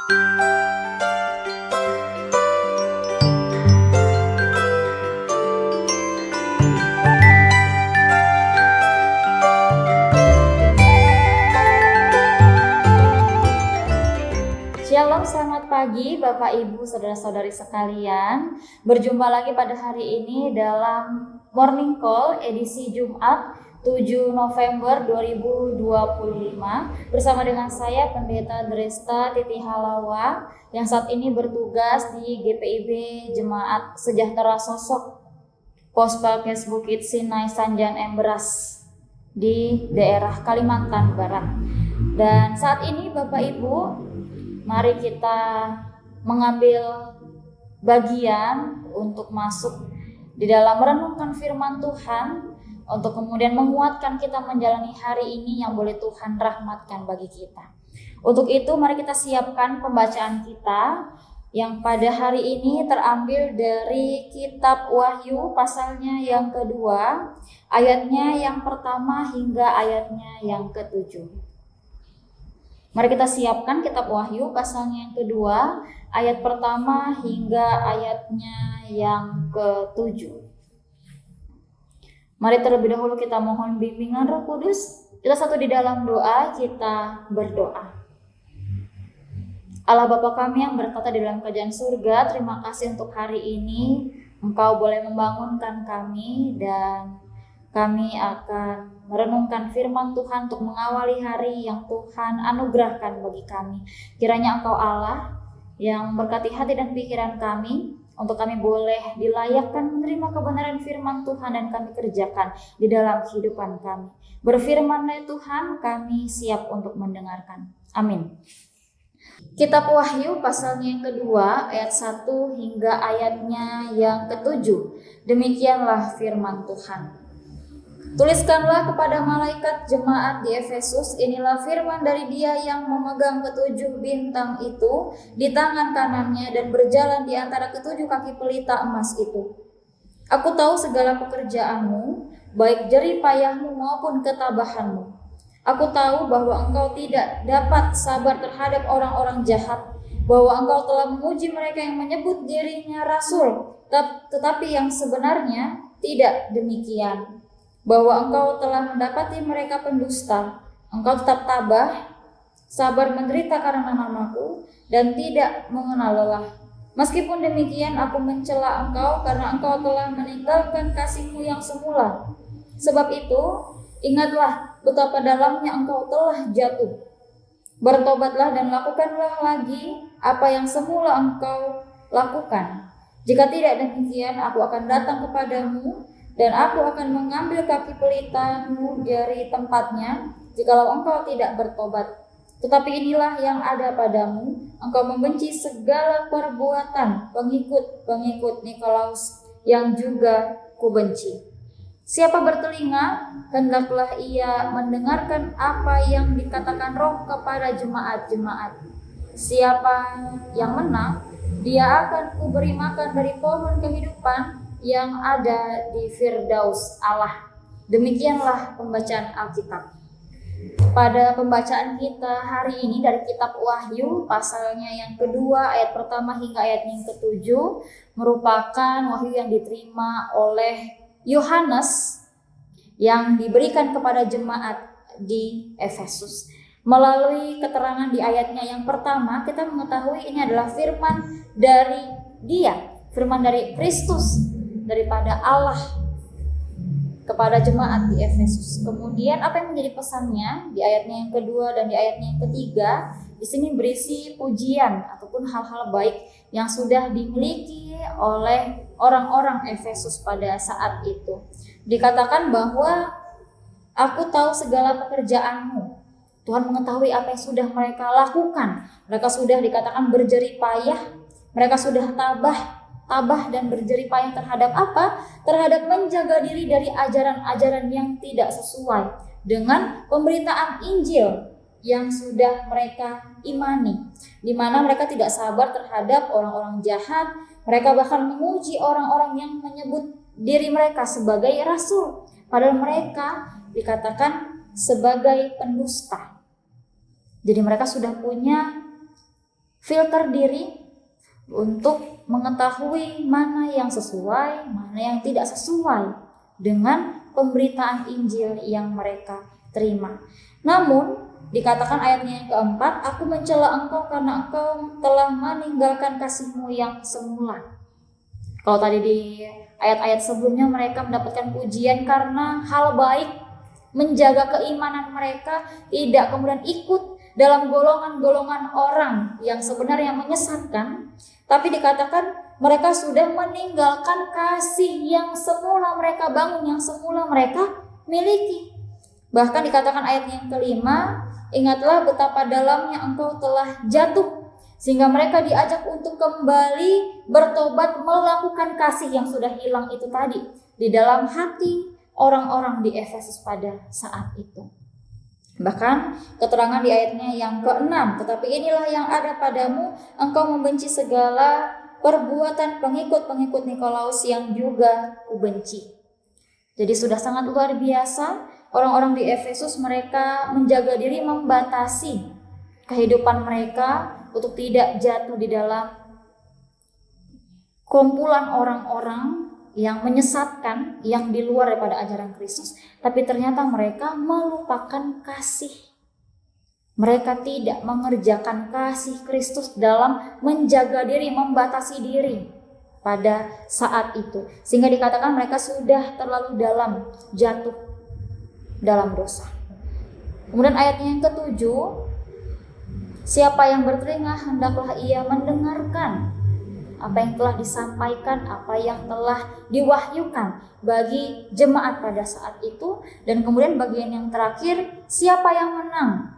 Shalom, selamat pagi Bapak Ibu Saudara-saudari sekalian. Berjumpa lagi pada hari ini dalam Morning Call edisi Jumat 7 November 2025 bersama dengan saya Pendeta Dresta Titi Halawa yang saat ini bertugas di GPIB Jemaat Sejahtera Sosok Pospalkes Bukit Sinai Sanjan Emberas di daerah Kalimantan Barat. Dan saat ini Bapak Ibu, mari kita mengambil bagian untuk masuk di dalam merenungkan firman Tuhan untuk kemudian menguatkan kita menjalani hari ini yang boleh Tuhan rahmatkan bagi kita. Untuk itu mari kita siapkan pembacaan kita yang pada hari ini terambil dari kitab Wahyu pasalnya yang kedua, ayatnya yang pertama hingga ayatnya yang ketujuh. Mari kita siapkan kitab Wahyu pasalnya yang kedua, ayat pertama hingga ayatnya yang ketujuh. Mari terlebih dahulu kita mohon bimbingan Roh Kudus. Kita satu di dalam doa, kita berdoa. Allah Bapa kami yang bertata di dalam kerajaan surga, terima kasih untuk hari ini. Engkau boleh membangunkan kami dan kami akan merenungkan firman Tuhan untuk mengawali hari yang Tuhan anugerahkan bagi kami. Kiranya Engkau Allah yang memberkati hati dan pikiran kami, untuk kami boleh dilayakkan menerima kebenaran firman Tuhan dan kami kerjakan di dalam kehidupan kami. Berfirman-Nya Tuhan, kami siap untuk mendengarkan. Amin. Kitab Wahyu pasalnya yang kedua, ayat 1 hingga ayatnya yang ketujuh. Demikianlah firman Tuhan. Tuliskanlah kepada malaikat jemaat di Efesus, inilah firman dari Dia yang memegang ketujuh bintang itu di tangan kanannya dan berjalan di antara ketujuh kaki pelita emas itu. Aku tahu segala pekerjaanmu, baik jerih payahmu maupun ketabahanmu. Aku tahu bahwa engkau tidak dapat sabar terhadap orang-orang jahat, bahwa engkau telah menguji mereka yang menyebut dirinya rasul, tetapi yang sebenarnya tidak demikian. Bahwa engkau telah mendapati mereka pendusta, engkau tetap tabah, sabar menderita karena namaku, dan tidak mengenal lelah. Meskipun demikian, aku mencela engkau karena engkau telah meninggalkan kasihmu yang semula. Sebab itu, ingatlah betapa dalamnya engkau telah jatuh. Bertobatlah dan lakukanlah lagi apa yang semula engkau lakukan. Jika tidak demikian, aku akan datang kepadamu, dan aku akan mengambil kaki pelitamu dari tempatnya, jikalau engkau tidak bertobat. Tetapi inilah yang ada padamu, engkau membenci segala perbuatan pengikut Nikolaus yang juga kubenci. Siapa bertelinga, hendaklah ia mendengarkan apa yang dikatakan Roh kepada jemaat-jemaat. Siapa yang menang, dia akan kuberi makan dari pohon kehidupan yang ada di Firdaus Allah. Demikianlah pembacaan Alkitab. Pada pembacaan kita hari ini dari kitab Wahyu pasalnya yang kedua, ayat pertama hingga ayat yang ketujuh, merupakan wahyu yang diterima oleh Yohanes yang diberikan kepada jemaat di Efesus. Melalui keterangan di ayatnya yang pertama, kita mengetahui ini adalah firman dari Dia, firman dari Kristus, daripada Allah kepada jemaat di Efesus. Kemudian apa yang menjadi pesannya di ayatnya yang kedua dan di ayatnya yang ketiga? Di sini berisi pujian ataupun hal-hal baik yang sudah dimiliki oleh orang-orang Efesus pada saat itu. Dikatakan bahwa aku tahu segala pekerjaanmu. Tuhan mengetahui apa yang sudah mereka lakukan. Mereka sudah dikatakan berjerih payah, mereka sudah tabah dan berjerih payah terhadap apa? Terhadap menjaga diri dari ajaran-ajaran yang tidak sesuai dengan pemberitaan Injil yang sudah mereka imani, di mana mereka tidak sabar terhadap orang-orang jahat. Mereka bahkan memuji orang-orang yang menyebut diri mereka sebagai rasul, padahal mereka dikatakan sebagai pendusta. Jadi mereka sudah punya filter diri untuk mengetahui mana yang sesuai, mana yang tidak sesuai dengan pemberitaan Injil yang mereka terima. Namun dikatakan ayatnya yang keempat, aku mencela engkau karena engkau telah meninggalkan kasihmu yang semula. Kalau tadi di ayat-ayat sebelumnya mereka mendapatkan pujian karena hal baik, menjaga keimanan mereka, tidak kemudian ikut dalam golongan-golongan orang yang sebenarnya menyesatkan, tapi dikatakan mereka sudah meninggalkan kasih yang semula mereka bangun, yang semula mereka miliki. Bahkan dikatakan ayat yang kelima, ingatlah betapa dalamnya engkau telah jatuh, sehingga mereka diajak untuk kembali bertobat, melakukan kasih yang sudah hilang itu tadi di dalam hati orang-orang di Efesus pada saat itu. Bahkan keterangan di ayatnya yang ke-6, tetapi inilah yang ada padamu, engkau membenci segala perbuatan pengikut-pengikut Nikolaus yang juga kubenci. Jadi sudah sangat luar biasa orang-orang di Efesus, mereka menjaga diri, membatasi kehidupan mereka untuk tidak jatuh di dalam kumpulan orang-orang yang menyesatkan, yang di luar daripada ajaran Kristus. Tapi ternyata mereka melupakan kasih. Mereka tidak mengerjakan kasih Kristus dalam menjaga diri, membatasi diri pada saat itu. Sehingga dikatakan mereka sudah terlalu dalam, jatuh dalam dosa. Kemudian ayatnya yang ke-7, siapa yang bertelinga hendaklah ia mendengarkan apa yang telah disampaikan, apa yang telah diwahyukan bagi jemaat pada saat itu. Dan kemudian bagian yang terakhir, siapa yang menang?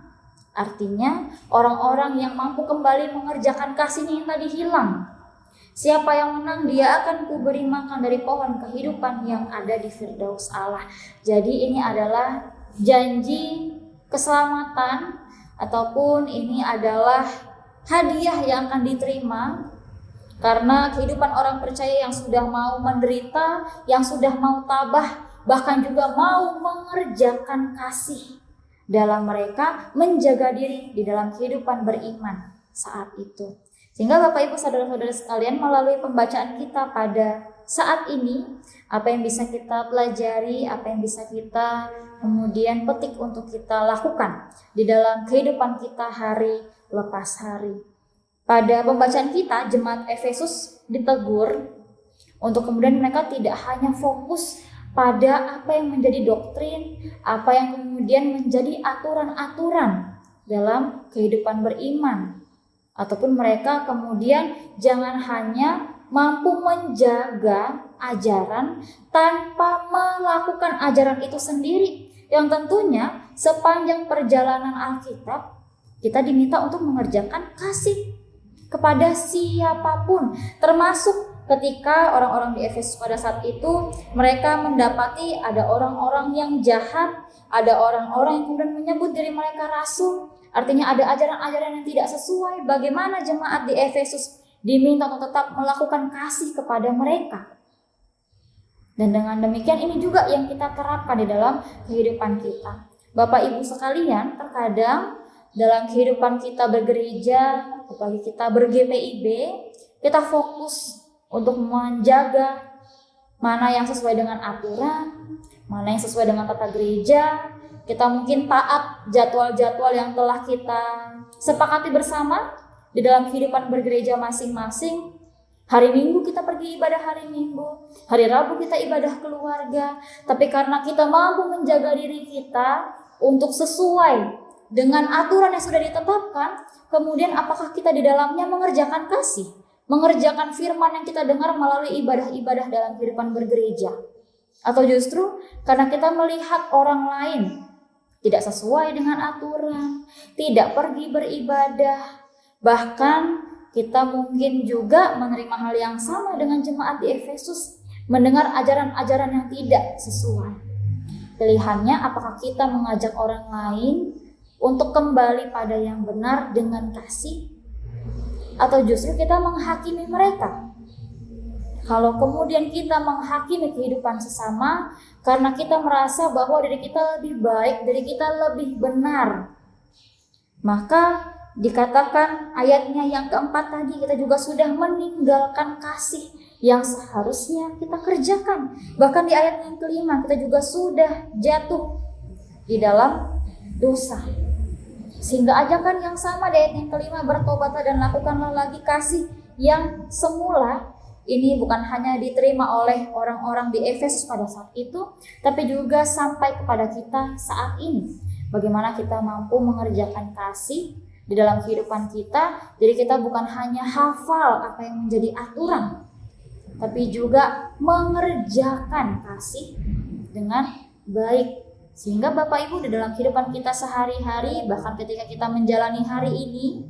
Artinya orang-orang yang mampu kembali mengerjakan kasihnya yang tadi hilang. Siapa yang menang, dia akan kuberi makan dari pohon kehidupan yang ada di Firdaus Allah. Jadi ini adalah janji keselamatan, ataupun ini adalah hadiah yang akan diterima karena kehidupan orang percaya yang sudah mau menderita, yang sudah mau tabah, bahkan juga mau mengerjakan kasih dalam mereka, menjaga diri di dalam kehidupan beriman saat itu. Sehingga Bapak Ibu saudara-saudara sekalian, melalui pembacaan kita pada saat ini, apa yang bisa kita pelajari, apa yang bisa kita kemudian petik untuk kita lakukan di dalam kehidupan kita hari lepas hari. Pada pembacaan kita, jemaat Efesus ditegur untuk kemudian mereka tidak hanya fokus pada apa yang menjadi doktrin, apa yang kemudian menjadi aturan-aturan dalam kehidupan beriman, ataupun mereka kemudian jangan hanya mampu menjaga ajaran tanpa melakukan ajaran itu sendiri, yang tentunya sepanjang perjalanan Alkitab kita diminta untuk mengerjakan kasih kepada siapapun, termasuk ketika orang-orang di Efesus pada saat itu mereka mendapati ada orang-orang yang jahat, ada orang-orang yang kemudian menyebut diri mereka rasul, artinya ada ajaran-ajaran yang tidak sesuai. Bagaimana jemaat di Efesus diminta untuk tetap melakukan kasih kepada mereka. Dan dengan demikian ini juga yang kita terapkan di dalam kehidupan kita. Bapak Ibu sekalian, terkadang dalam kehidupan kita bergereja, apalagi kita ber-GPIB, kita fokus untuk menjaga mana yang sesuai dengan aturan, mana yang sesuai dengan tata gereja. Kita mungkin taat jadwal-jadwal yang telah kita sepakati bersama di dalam kehidupan bergereja masing-masing. Hari Minggu kita pergi ibadah hari Minggu, hari Rabu kita ibadah keluarga. Tapi karena kita mampu menjaga diri kita untuk sesuai dengan aturan yang sudah ditetapkan, kemudian apakah kita di dalamnya mengerjakan kasih, mengerjakan firman yang kita dengar melalui ibadah-ibadah dalam kehidupan bergereja? Atau justru karena kita melihat orang lain tidak sesuai dengan aturan, tidak pergi beribadah, bahkan kita mungkin juga menerima hal yang sama dengan jemaat di Efesus, mendengar ajaran-ajaran yang tidak sesuai. Pilihannya apakah kita mengajak orang lain untuk kembali pada yang benar dengan kasih, atau justru kita menghakimi mereka? Kalau kemudian kita menghakimi kehidupan sesama karena kita merasa bahwa diri kita lebih baik, diri kita lebih benar, maka dikatakan ayatnya yang keempat tadi, kita juga sudah meninggalkan kasih yang seharusnya kita kerjakan. Bahkan di ayat yang kelima kita juga sudah jatuh di dalam dosa. Sehingga ajakan yang sama di ayat yang kelima, bertobatlah dan lakukanlah lagi kasih yang semula, ini bukan hanya diterima oleh orang-orang di Efesus pada saat itu, tapi juga sampai kepada kita saat ini. Bagaimana kita mampu mengerjakan kasih di dalam kehidupan kita. Jadi kita bukan hanya hafal apa yang menjadi aturan, tapi juga mengerjakan kasih dengan baik. Sehingga Bapak Ibu di dalam kehidupan kita sehari-hari, bahkan ketika kita menjalani hari ini,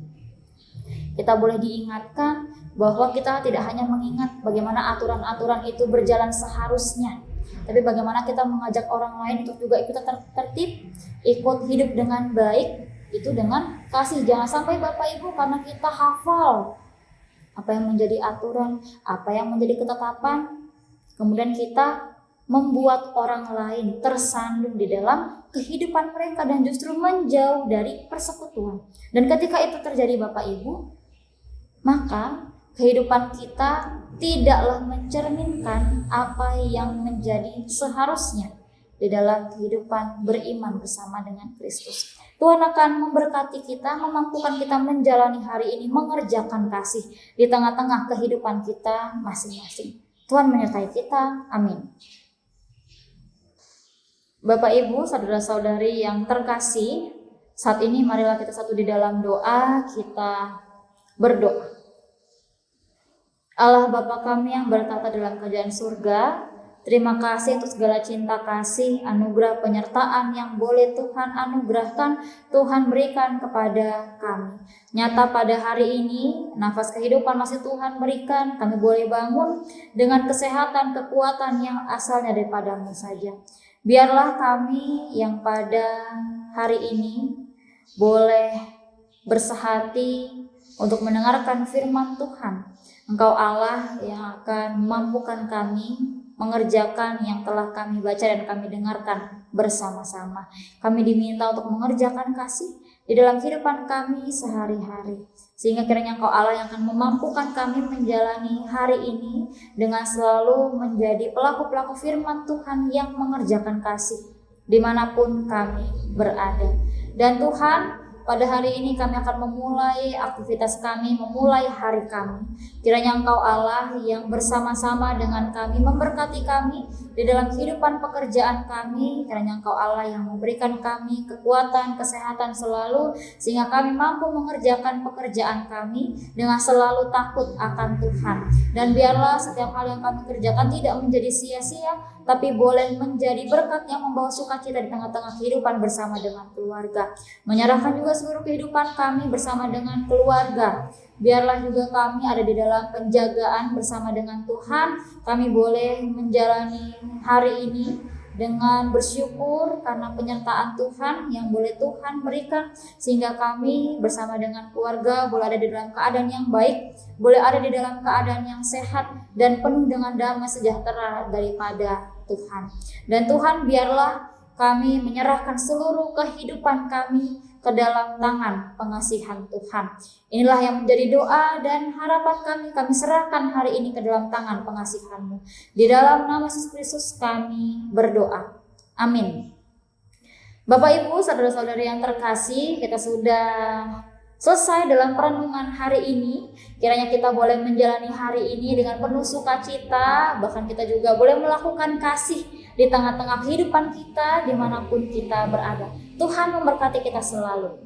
kita boleh diingatkan bahwa kita tidak hanya mengingat bagaimana aturan-aturan itu berjalan seharusnya, tapi bagaimana kita mengajak orang lain untuk juga ikut tertib, ikut hidup dengan baik, itu dengan kasih. Jangan sampai Bapak Ibu karena kita hafal apa yang menjadi aturan, apa yang menjadi ketetapan, kemudian kita membuat orang lain tersandung di dalam kehidupan mereka dan justru menjauh dari persekutuan. Dan ketika itu terjadi Bapak Ibu, maka kehidupan kita tidaklah mencerminkan apa yang menjadi seharusnya di dalam kehidupan beriman bersama dengan Kristus. Tuhan akan memberkati kita, memampukan kita menjalani hari ini, mengerjakan kasih di tengah-tengah kehidupan kita masing-masing. Tuhan menyertai kita, amin. Bapak Ibu, saudara-saudari yang terkasih, saat ini marilah kita satu di dalam doa, kita berdoa. Allah Bapa kami yang bertata dalam kerajaan surga, terima kasih untuk segala cinta kasih, anugerah penyertaan yang boleh Tuhan anugerahkan, Tuhan berikan kepada kami. Nyata pada hari ini, nafas kehidupan masih Tuhan berikan, kami boleh bangun dengan kesehatan, kekuatan yang asalnya daripada-Mu saja. Biarlah kami yang pada hari ini boleh bersehati untuk mendengarkan firman Tuhan. Engkau Allah yang akan memampukan kami mengerjakan yang telah kami baca dan kami dengarkan bersama-sama. Kami diminta untuk mengerjakan kasih di dalam kehidupan kami sehari-hari. Sehingga kiranya Engkau Allah yang akan memampukan kami menjalani hari ini dengan selalu menjadi pelaku-pelaku firman Tuhan yang mengerjakan kasih dimanapun kami berada. Dan Tuhan, pada hari ini kami akan memulai aktivitas kami, memulai hari kami. Kiranya Engkau Allah yang bersama-sama dengan kami, memberkati kami di dalam kehidupan pekerjaan kami. Kiranya Engkau Allah yang memberikan kami kekuatan, kesehatan selalu, sehingga kami mampu mengerjakan pekerjaan kami dengan selalu takut akan Tuhan. Dan biarlah setiap hal yang kami kerjakan tidak menjadi sia-sia, tapi boleh menjadi berkat yang membawa sukacita di tengah-tengah kehidupan bersama dengan keluarga. Menyerahkan juga seluruh kehidupan kami bersama dengan keluarga. Biarlah juga kami ada di dalam penjagaan bersama dengan Tuhan. Kami boleh menjalani hari ini dengan bersyukur karena penyertaan Tuhan yang boleh Tuhan berikan, sehingga kami bersama dengan keluarga boleh ada di dalam keadaan yang baik, boleh ada di dalam keadaan yang sehat dan penuh dengan damai sejahtera daripada Tuhan. Dan Tuhan, biarlah kami menyerahkan seluruh kehidupan kami ke dalam tangan pengasihan Tuhan. Inilah yang menjadi doa dan harapan kami. Kami serahkan hari ini ke dalam tangan pengasihan-Mu. Di dalam nama Yesus Kristus kami berdoa. Amin. Bapak Ibu, saudara-saudari yang terkasih, kita sudah selesai dalam perenungan hari ini. Kiranya kita boleh menjalani hari ini dengan penuh sukacita. Bahkan kita juga boleh melakukan kasih di tengah-tengah kehidupan kita dimanapun kita berada. Tuhan memberkati kita selalu.